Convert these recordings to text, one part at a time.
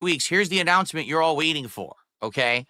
weeks, here's the announcement you're all waiting for, okay?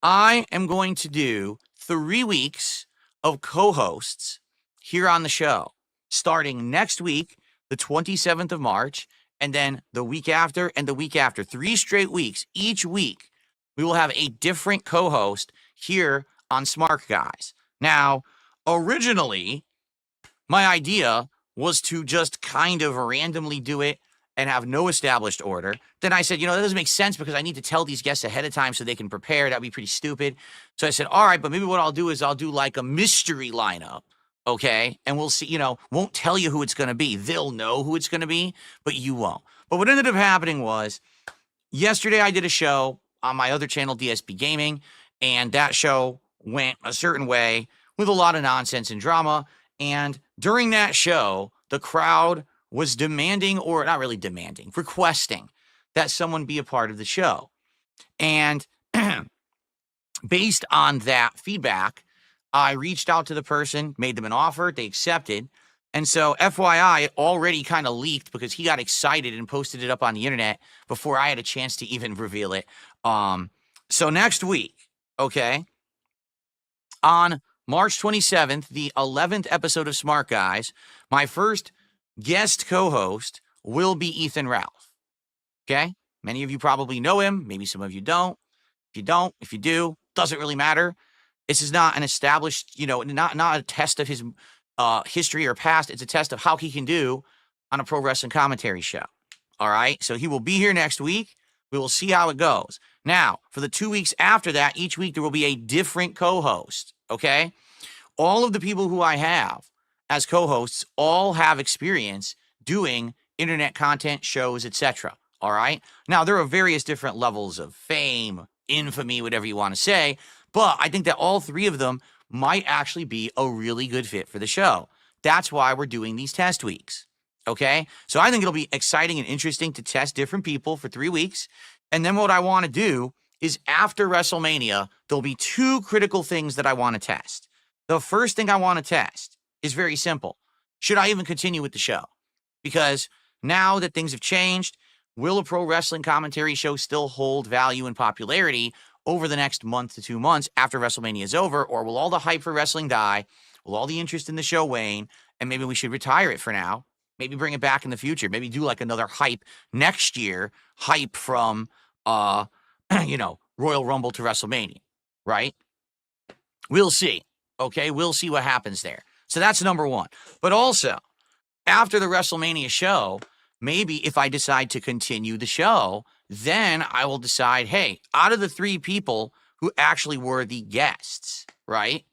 I am going to do 3 weeks of co-hosts here on the show, starting next week, the 27th of March, and then the week after and the week after. 3 straight weeks. Each week, we will have a different co-host here on Smart Guys. Now, originally, my idea was to just kind of randomly do it and have no established order. Then I said, that doesn't make sense because I need to tell these guests ahead of time so they can prepare. That'd be pretty stupid. So I said, all right, but maybe what I'll do is I'll do like a mystery lineup, okay? And we'll see, won't tell you who it's going to be. They'll know who it's going to be, but you won't. But what ended up happening was yesterday I did a show on my other channel, DSP Gaming, and that show went a certain way with a lot of nonsense and drama. And during that show, the crowd was demanding, or not really demanding, requesting that someone be a part of the show. And based on that feedback, I reached out to the person, made them an offer, they accepted. And so FYI, it already kind of leaked because he got excited and posted it up on the internet before I had a chance to even reveal it. So next week, okay, on March 27th, the 11th episode of Smart Guys, my first guest co-host will be Ethan Ralph, okay? Many of you probably know him. Maybe some of you don't. If you do, doesn't really matter. This is not an established, not a test of his history or past. It's a test of how he can do on a pro wrestling commentary show, all right? So he will be here next week. We will see how it goes. Now, for the 2 weeks after that, each week there will be a different co-host, okay? All of the people who I have as co-hosts all have experience doing internet content, shows, etc. All right? Now, there are various different levels of fame, infamy, whatever you want to say, but I think that all 3 of them might actually be a really good fit for the show. That's why we're doing these test weeks, okay? So I think it'll be exciting and interesting to test different people for 3 weeks. And then what I want to do is after WrestleMania, there'll be 2 critical things that I want to test. The first thing I want to test is very simple. Should I even continue with the show? Because now that things have changed, will a pro wrestling commentary show still hold value and popularity over the next month to 2 months after WrestleMania is over? Or will all the hype for wrestling die? Will all the interest in the show wane? And maybe we should retire it for now. Maybe bring it back in the future. Maybe do like another hype next year. Hype from, Royal Rumble to WrestleMania, right? We'll see. Okay, we'll see what happens there. So that's number one. But also, after the WrestleMania show, maybe if I decide to continue the show, then I will decide, hey, out of the 3 people who actually were the guests, right?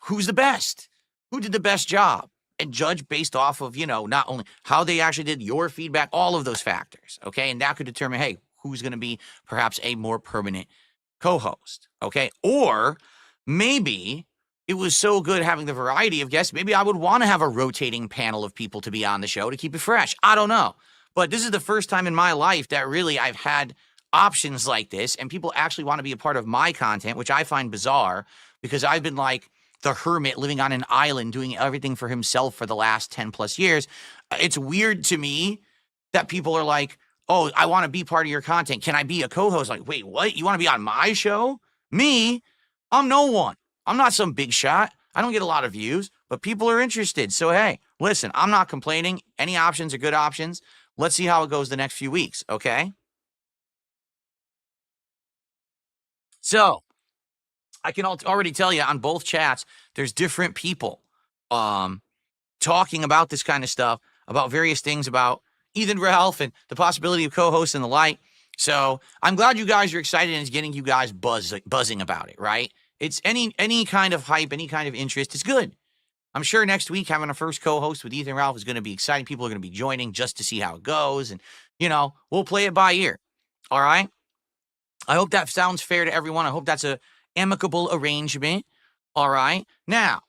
Who's the best? Who did the best job? And judge based off of, not only how they actually did, your feedback, all of those factors, okay? And that could determine, hey, who's going to be perhaps a more permanent co-host, okay? Or maybe it was so good having the variety of guests, maybe I would want to have a rotating panel of people to be on the show to keep it fresh. I don't know. But this is the first time in my life that really I've had options like this, and people actually want to be a part of my content, which I find bizarre because I've been like the hermit living on an island doing everything for himself for the last 10 plus years. It's weird to me that people are like, oh, I want to be part of your content. Can I be a co-host? Like, wait, what? You want to be on my show? Me? I'm no one. I'm not some big shot. I don't get a lot of views, but people are interested. So, hey, listen, I'm not complaining. Any options are good options. Let's see how it goes the next few weeks, okay? So, I can already tell you on both chats, there's different people talking about this kind of stuff, about various things about Ethan Ralph and the possibility of co-hosts and the like. So, I'm glad you guys are excited and it's getting you guys buzzing about it, right? It's any kind of hype, any kind of interest is good. I'm sure next week having a first co-host with Ethan Ralph is going to be exciting. People are going to be joining just to see how it goes. And, we'll play it by ear. All right? I hope that sounds fair to everyone. I hope that's a amicable arrangement. All right? Now,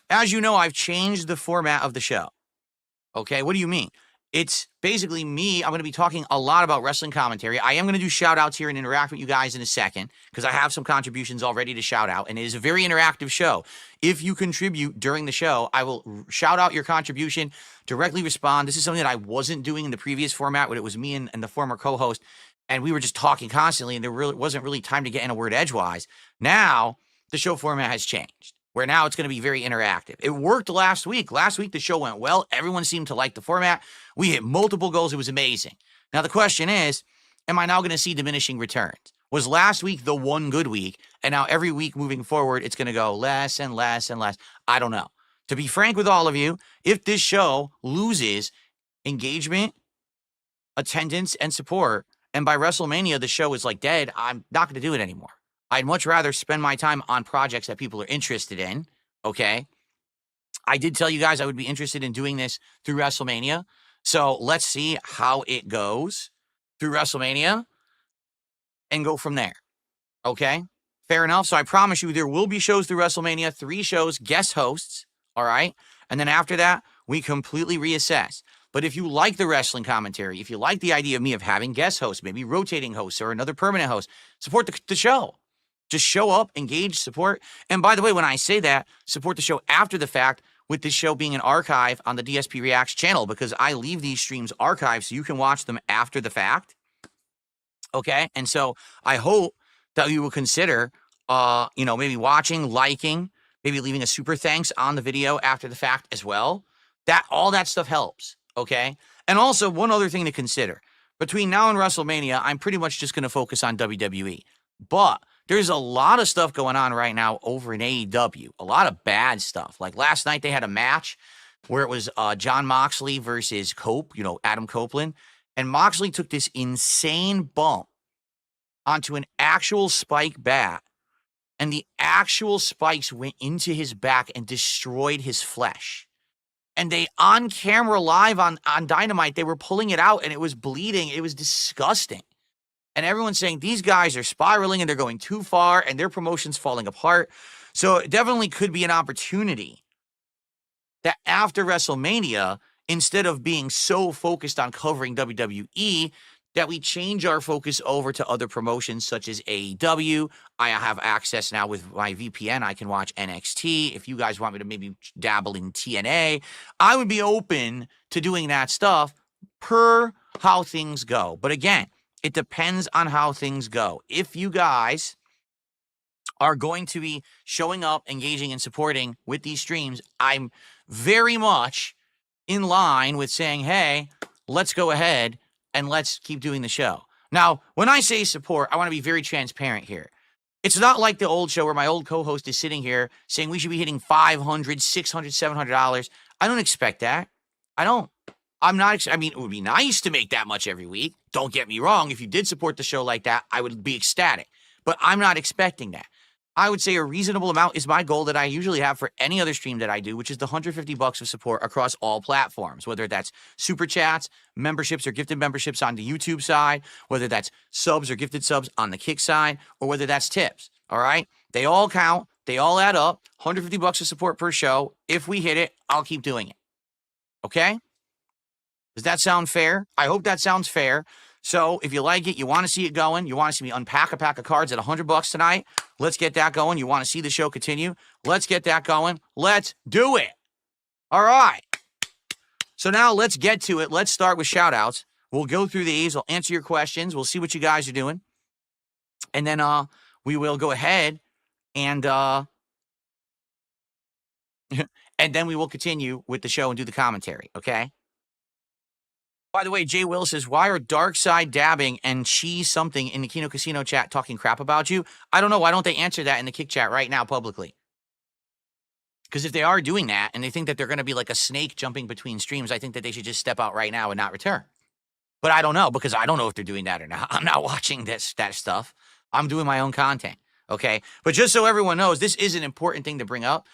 as you know, I've changed the format of the show. Okay? What do you mean? It's basically me. I'm going to be talking a lot about wrestling commentary. I am going to do shout outs here and interact with you guys in a second because I have some contributions already to shout out, and it is a very interactive show. If you contribute during the show, I will shout out your contribution, directly respond. This is something that I wasn't doing in the previous format when it was me and the former co-host and we were just talking constantly, and there really wasn't really time to get in a word edgewise. Now the show format has changed, where now it's going to be very interactive. It worked last week. Last week the show went well. Everyone seemed to like the format. We hit multiple goals. It was amazing. Now the question is, am I now going to see diminishing returns? Was last week the one good week, and now every week moving forward it's going to go less and less and less? I don't know. To be frank with all of you, if this show loses engagement, attendance, and support, and by WrestleMania the show is like dead, I'm not going to do it anymore. I'd much rather spend my time on projects that people are interested in, okay? I did tell you guys I would be interested in doing this through WrestleMania, so let's see how it goes through WrestleMania and go from there, okay? Fair enough. So I promise you there will be shows through WrestleMania, 3 shows, guest hosts, all right? And then after that, we completely reassess. But if you like the wrestling commentary, if you like the idea of me of having guest hosts, maybe rotating hosts or another permanent host, support the show. Just show up, engage, support. And by the way, when I say that, support the show after the fact, with this show being an archive on the DSP Reacts channel, because I leave these streams archived so you can watch them after the fact. Okay? And so I hope that you will consider, maybe watching, liking, maybe leaving a super thanks on the video after the fact as well. All that stuff helps. Okay? And also, one other thing to consider. Between now and WrestleMania, I'm pretty much just going to focus on WWE. But there's a lot of stuff going on right now over in AEW. A lot of bad stuff. Like last night, they had a match where it was Jon Moxley versus Cope, Adam Copeland. And Moxley took this insane bump onto an actual spike bat. And the actual spikes went into his back and destroyed his flesh. And they, on camera live on Dynamite, they were pulling it out and it was bleeding. It was disgusting. And everyone's saying these guys are spiraling and they're going too far and their promotion's falling apart. So it definitely could be an opportunity that after WrestleMania, instead of being so focused on covering WWE, that we change our focus over to other promotions such as AEW. I have access now with my VPN. I can watch NXT. If you guys want me to maybe dabble in TNA, I would be open to doing that stuff per how things go. But again, it depends on how things go. If you guys are going to be showing up, engaging, and supporting with these streams, I'm very much in line with saying, hey, let's go ahead and let's keep doing the show. Now, when I say support, I want to be very transparent here. It's not like the old show where my old co-host is sitting here saying we should be hitting $500, $600, $700. I don't expect that. I don't. I'm not, it would be nice to make that much every week. Don't get me wrong. If you did support the show like that, I would be ecstatic. But I'm not expecting that. I would say a reasonable amount is my goal that I usually have for any other stream that I do, which is the $150 of support across all platforms, whether that's super chats, memberships or gifted memberships on the YouTube side, whether that's subs or gifted subs on the Kick side, or whether that's tips. All right? They all count. They all add up. $150 of support per show. If we hit it, I'll keep doing it. Okay? Does that sound fair? I hope that sounds fair. So if you like it, you want to see it going, you want to see me unpack a pack of cards at $100 tonight, let's get that going. You want to see the show continue? Let's get that going. Let's do it. All right. So now let's get to it. Let's start with shout outs. We'll go through these. We'll answer your questions. We'll see what you guys are doing. And then we will go ahead and and then we will continue with the show and do the commentary. Okay. By the way, Jay Will says, why are DarksydeDabbing and Cheese something in the Kino Casino chat talking crap about you? I don't know. Why don't they answer that in the Kick chat right now publicly? Because if they are doing that and they think that they're going to be like a snake jumping between streams, I think that they should just step out right now and not return. But I don't know, because I don't know if they're doing that or not. I'm not watching that stuff. I'm doing my own content, okay? But just so everyone knows, this is an important thing to bring up.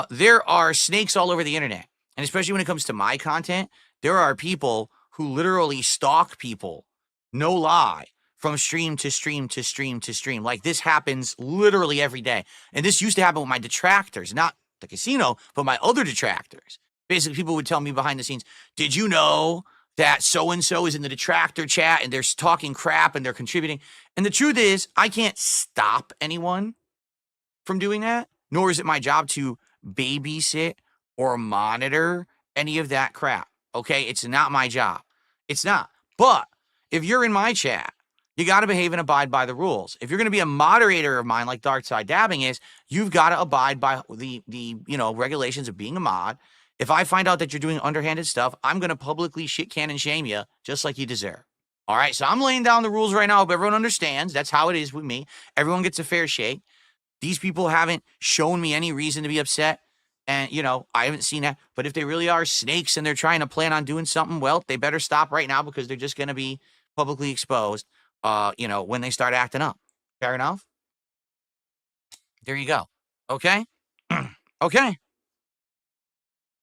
There are snakes all over the internet. And especially when it comes to my content, there are people who literally stalk people, no lie, from stream to stream to stream to stream. Like this happens literally every day. And this used to happen with my detractors, not the casino, but my other detractors. Basically, people would tell me behind the scenes, did you know that so-and-so is in the detractor chat and they're talking crap and they're contributing? And the truth is, I can't stop anyone from doing that, nor is it my job to babysit or monitor any of that crap. Okay, it's not my job. It's not. But if you're in my chat You got to behave and abide by the rules. If you're going to be a moderator of mine, like DarksydeDabbing is, you've got to abide by the regulations of being a mod. If I find out that you're doing underhanded stuff, I'm going to publicly shit can and shame you, just like you deserve. All right, so I'm laying down the rules right now. Hope everyone understands. That's how it is with me. Everyone gets a fair shake. These people haven't shown me any reason to be upset. And, I haven't seen that. But if they really are snakes and they're trying to plan on doing something, well, they better stop right now because they're just going to be publicly exposed, when they start acting up. Fair enough? There you go. Okay? Okay.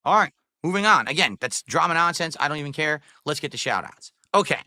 All right. Moving on. Again, that's drama nonsense. I don't even care. Let's get to shout outs. Okay.